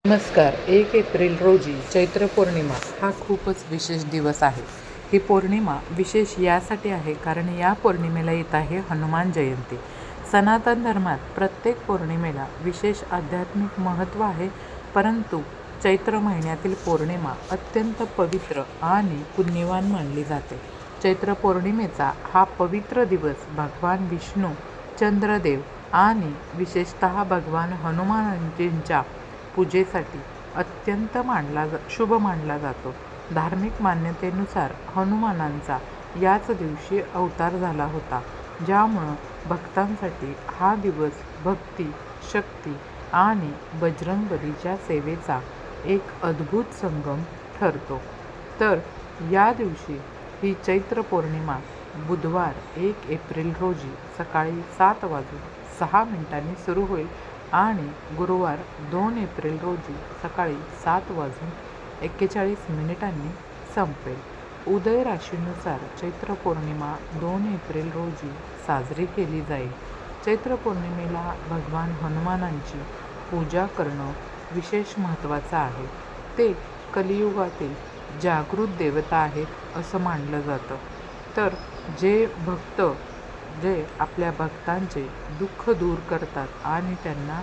नमस्कार. 1 एप्रिल रोजी चैत्र पौर्णिमा हा खूपच विशेष दिवस आहे. ही पौर्णिमा विशेष यासाठी आहे कारण या पौर्णिमेला येत आहे हनुमान जयंती. सनातन धर्मात प्रत्येक पौर्णिमेला विशेष आध्यात्मिक महत्त्व आहे, परंतु चैत्र महिन्यातील पौर्णिमा अत्यंत पवित्र आणि पुण्यवान मानली जाते. चैत्र पौर्णिमेचा हा पवित्र दिवस भगवान विष्णू, चंद्रदेव आणि विशेषतः भगवान हनुमानजींच्या पूजेसाठी अत्यंत शुभ मानला जातो. धार्मिक मान्यतेनुसार हनुमानांचा याच दिवशी अवतार झाला होता, ज्यामुळं भक्तांसाठी हा दिवस भक्ती, शक्ती आणि बजरंगबलीच्या सेवेचा एक अद्भुत संगम ठरतो. तर या दिवशी ही चैत्र पौर्णिमा बुधवार 1 एप्रिल रोजी सकाळी 7:06 सुरू होईल आणि गुरुवार 2 एप्रिल रोजी सकाळी 7:41 संपेल. उदय राशीनुसार चैत्र पौर्णिमा 2 एप्रिल रोजी साजरी केली जाईल. चैत्र पौर्णिमेला भगवान हनुमानांची पूजा करणं विशेष महत्त्वाचं आहे. ते कलियुगातील जागृत देवता आहेत असं मानलं जातं. तर जे आपल्या भक्तांचे दुःख दूर करतात आणि त्यांना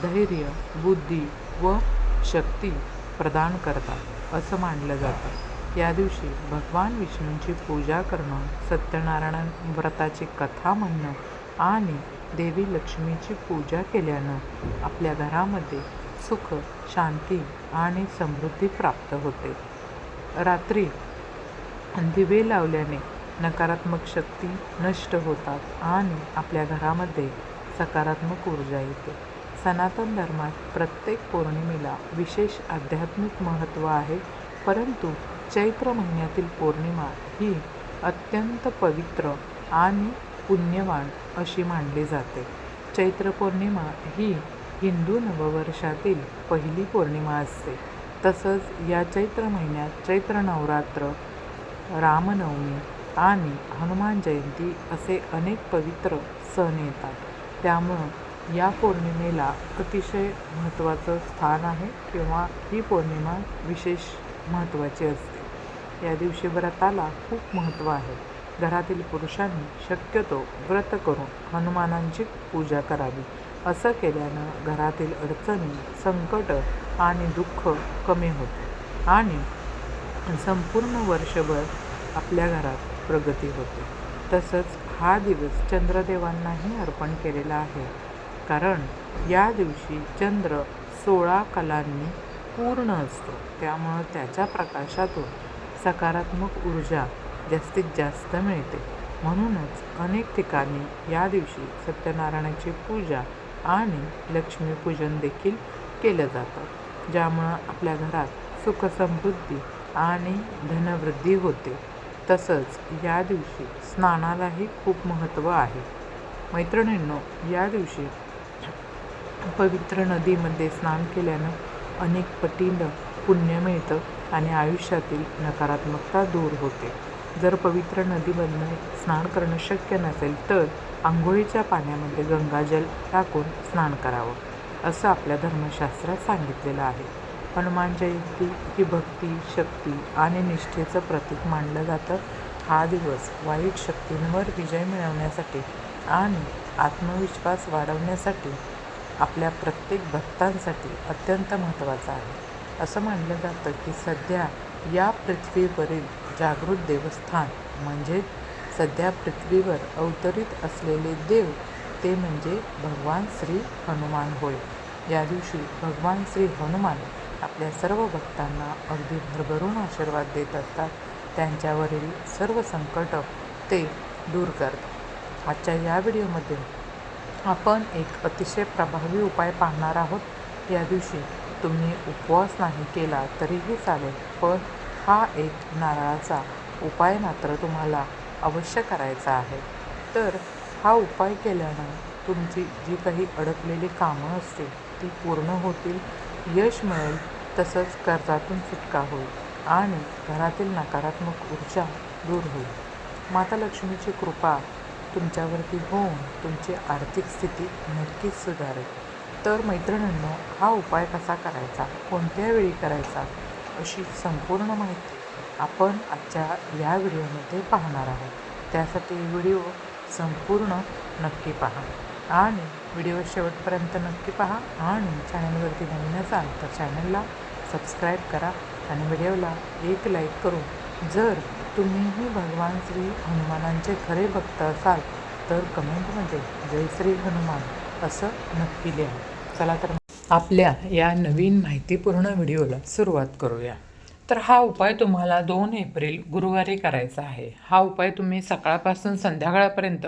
धैर्य, बुद्धी व शक्ती प्रदान करतात असं मानलं जातं. या दिवशी भगवान विष्णूंची पूजा करणं, सत्यनारायण व्रताची कथा म्हणणं आणि देवी लक्ष्मीची पूजा केल्यानं आपल्या घरामध्ये सुख, शांती आणि समृद्धी प्राप्त होते. रात्री दिवे लावल्याने नकारात्मक शक्ती नष्ट होतात आणि आपल्या घरामध्ये सकारात्मक ऊर्जा येते. सनातन धर्मात प्रत्येक पौर्णिमेला विशेष आध्यात्मिक महत्त्व आहे, परंतु चैत्र महिन्यातील पौर्णिमा ही अत्यंत पवित्र आणि पुण्यवान अशी मानली जाते. चैत्र पौर्णिमा ही हिंदू नववर्षातील पहिली पौर्णिमा असते. तसंच या चैत्र महिन्यात चैत्र नवरात्र, रामनवमी आणि हनुमान जयंती असे अनेक पवित्र सण येतात. त्यामुळं या पौर्णिमेला अतिशय महत्त्वाचं स्थान आहे किंवा ही पौर्णिमा विशेष महत्त्वाची असते. या दिवशी व्रताला खूप महत्त्व आहे. घरातील पुरुषांनी शक्यतो व्रत करून हनुमानांची पूजा करावी. असं केल्यानं घरातील अडचणी, संकट आणि दुःख कमी होते आणि संपूर्ण वर्षभर आपल्या घरात प्रगती होते. तसंच हा दिवस चंद्रदेवांनाही अर्पण केलेला आहे, कारण या दिवशी चंद्र 16 कलांनी पूर्ण असतो. त्यामुळं त्याच्या प्रकाशातून सकारात्मक ऊर्जा जास्तीत जास्त मिळते. म्हणूनच अनेक ठिकाणी या दिवशी सत्यनारायणाची पूजा आणि लक्ष्मीपूजन देखील केलं जातं, ज्यामुळं आपल्या घरात सुखसमृद्धी आणि धनवृद्धी होते. तसंच या दिवशी स्नानालाही खूप महत्त्व आहे. मैत्रिणींनो, या दिवशी पवित्र नदीमध्ये स्नान केल्यानं अनेक पटीनं पुण्य मिळतं आणि आयुष्यातील नकारात्मकता दूर होते. जर पवित्र नदीमधनं स्नान करणं शक्य नसेल तर आंघोळीच्या पाण्यामध्ये गंगाजल टाकून स्नान करावं, असं आपल्या धर्मशास्त्रात सांगितलेलं आहे. हनुमान जयंती ही भक्ती, शक्ती आणि निष्ठेचं प्रतीक मानलं जातं. हा दिवस वाईट शक्तींवर विजय मिळवण्यासाठी आणि आत्मविश्वास वाढवण्यासाठी आपल्या प्रत्येक भक्तांसाठी अत्यंत महत्त्वाचा आहे. असं मानलं जातं की सध्या या पृथ्वीवरील जागृत देवस्थान म्हणजे सध्या पृथ्वीवर अवतरित असलेले देव ते म्हणजे भगवान श्री हनुमान होय. या दिवशी भगवान श्री हनुमान आपल्या सर्व भक्तांना अगदी भरभरून आशीर्वाद देत असतात. त्यांच्यावरील सर्व संकट ते दूर करतात. आजच्या या व्हिडिओमध्ये आपण एक अतिशय प्रभावी उपाय पाहणार आहोत. या दिवशी तुम्ही उपवास नाही केला तरीही चालेल, पण हा एक नारळाचा उपाय मात्र तुम्हाला अवश्य करायचा आहे. तर हा उपाय केल्यानं तुमची जी काही अडकलेली कामं असतील ती पूर्ण होतील, यश मिळेल, तसंच कर्जातून सुटका होईल आणि घरातील नकारात्मक ऊर्जा दूर होईल. माता लक्ष्मीची कृपा तुमच्यावरती होऊन तुमची आर्थिक स्थिती नक्कीच सुधारेल. तर मैत्रिणींनो, हा उपाय कसा करायचा, कोणत्या वेळी करायचा, अशी संपूर्ण माहिती आपण आजच्या या व्हिडिओमध्ये पाहणार आहोत. त्यासाठी व्हिडिओ संपूर्ण नक्की पहा आणि व्हिडिओ शेवटपर्यंत नक्की पहा. आणि चॅनलवरती नवीन असाल तर चॅनलला सबस्क्राईब करा आणि व्हिडिओला एक लाईक करून जर तुम्हीही भगवान श्री हनुमानांचे खरे भक्त असाल तर कमेंटमध्ये जय श्री हनुमान असं नक्की लिहा. चला तर आपल्या या नवीन माहितीपूर्ण व्हिडिओला सुरुवात करूया. तर हा उपाय तुम्हाला 2 एप्रिल गुरुवारी करायचा आहे. हा उपाय तुम्ही सकाळपासून संध्याकाळपर्यंत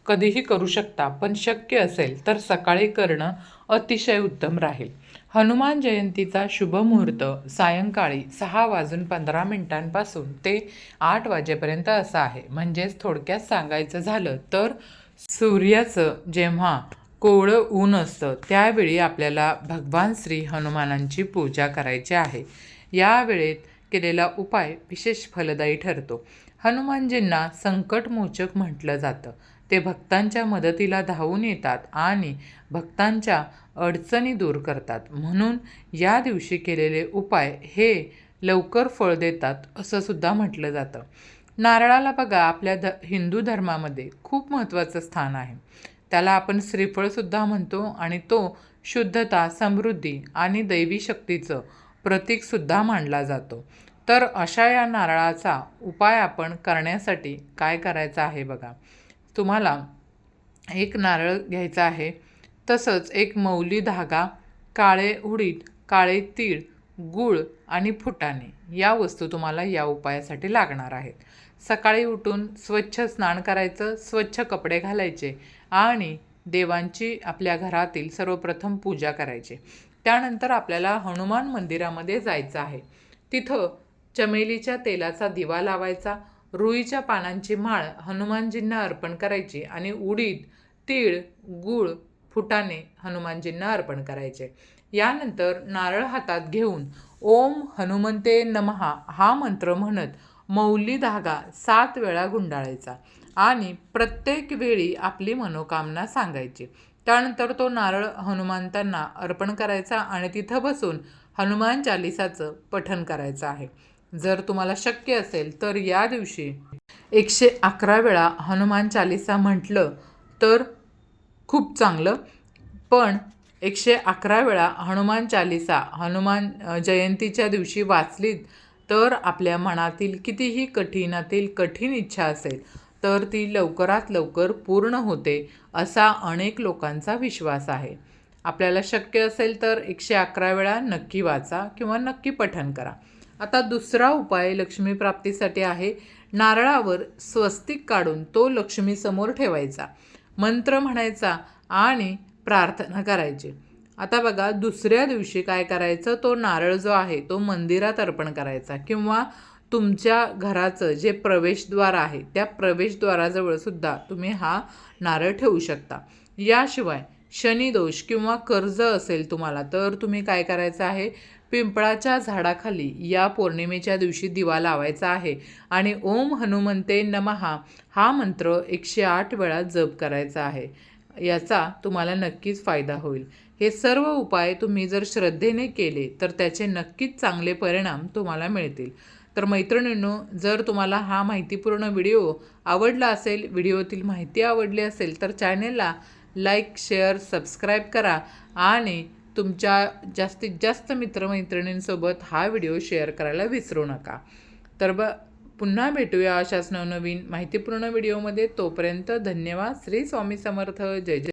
कधीही करू शकता, पण शक्य असेल तर सकाळी करणं अतिशय उत्तम राहील. हनुमान जयंतीचा शुभ मुहूर्त सायंकाळी 6:15 ते 8 वाजेपर्यंत असा आहे. म्हणजेच थोडक्यात सांगायचं झालं तर सूर्याचं जेव्हा कोवळं ऊन असतं त्यावेळी आपल्याला भगवान श्री हनुमानांची पूजा करायची आहे. या वेळेत केलेला उपाय विशेष फलदायी ठरतो. हनुमानजींना संकटमोचक म्हटलं जातं. ते भक्तांच्या मदतीला धावून येतात आणि भक्तांच्या अडचणी दूर करतात. म्हणून या दिवशी केलेले उपाय हे लवकर फळ देतात असं सुद्धा म्हटलं जातं. नारळाला बघा, आपल्या हिंदू धर्मामध्ये खूप महत्त्वाचं स्थान आहे. त्याला आपण श्रीफळसुद्धा म्हणतो आणि तो शुद्धता, समृद्धी आणि दैवी शक्तीचं प्रतीकसुद्धा मानला जातो. तर अशा या नारळाचा उपाय आपण करण्यासाठी काय करायचं आहे बघा. तुम्हाला एक नारळ घ्यायचा आहे, तसंच एक मौली धागा, काळे उडीद, काळे तीळ, गूळ आणि फुटाणे या वस्तू तुम्हाला या उपायासाठी लागणार आहेत. सकाळी उठून स्वच्छ स्नान करायचं, स्वच्छ कपडे घालायचे आणि देवांची आपल्या घरातील सर्वप्रथम पूजा करायची. त्यानंतर आपल्याला हनुमान मंदिरामध्ये जायचं आहे. तिथं चमेलीच्या तेलाचा दिवा लावायचा, रुईच्या पानांची माळ हनुमानजींना अर्पण करायची आणि उडीद, तीळ, गूळ, फुटाणे हनुमानजींना अर्पण करायचे. यानंतर नारळ हातात घेऊन ओम हनुमंते नमः हा मंत्र म्हणत मौली धागा 7 वेळा गुंडाळायचा आणि प्रत्येक वेळी आपली मनोकामना सांगायची. त्यानंतर तो नारळ हनुमंतांना अर्पण करायचा आणि तिथं बसून हनुमान चालिसाचं पठण करायचं आहे. जर तुम्हाला शक्य असेल तर या दिवशी 111 वेळा हनुमान चालिसा म्हटलं तर खूप चांगलं. पण 111 वेळा हनुमान चालिसा हनुमान जयंतीच्या दिवशी वाचलीत तर आपल्या मनातील कितीही कठीणातील कठीण इच्छा असेल तर ती लवकरात लवकर पूर्ण होते असा अनेक लोकांचा विश्वास आहे. आपल्याला शक्य असेल तर 111 वेळा नक्की वाचा किंवा नक्की पठण करा. आता दुसरा उपाय लक्ष्मी प्राप्तीसाठी आहे. नारळावर स्वस्तिक काढून तो लक्ष्मीसमोर ठेवायचा, मंत्र म्हणायचा आणि प्रार्थना करायची. आता बघा, दुसऱ्या दिवशी काय करायचं, तो नारळ जो आहे तो मंदिरात अर्पण करायचा किंवा तुमच्या घराचं जे प्रवेशद्वार आहे त्या प्रवेशद्वाराजवळ सुद्धा तुम्ही हा नारळ ठेवू शकता. याशिवाय शनिदोष किंवा कर्ज असेल तुम्हाला तर तुम्ही काय करायचं आहे, पिंपळाच्या झाडाखाली या पौर्णिमेच्या दिवशी दिवा लावायचा आहे आणि ओम हनुमंते नमः हा मंत्र 108 वेळा जप करायचा आहे. याचा तुम्हाला नक्कीच फायदा होईल. हे सर्व उपाय तुम्ही जर श्रद्धेने केले तर त्याचे नक्कीच चांगले परिणाम तुम्हाला मिळतील. तर मैत्रिणींनो, जर तुम्हाला हा माहितीपूर्ण व्हिडिओ आवडला असेल, व्हिडिओतील माहिती आवडली असेल तर चॅनेलला लाईक, शेअर, सबस्क्राईब करा आणि तुमच्या जास्तीत जास्त मित्रमैत्रिणींसोबत हा व्हिडिओ शेअर करायला विसरू नका. तर पुन्हा भेटूया अशाच नवनवीन माहितीपूर्ण व्हिडिओमध्ये. तोपर्यंत धन्यवाद. श्री स्वामी समर्थ. जय जय.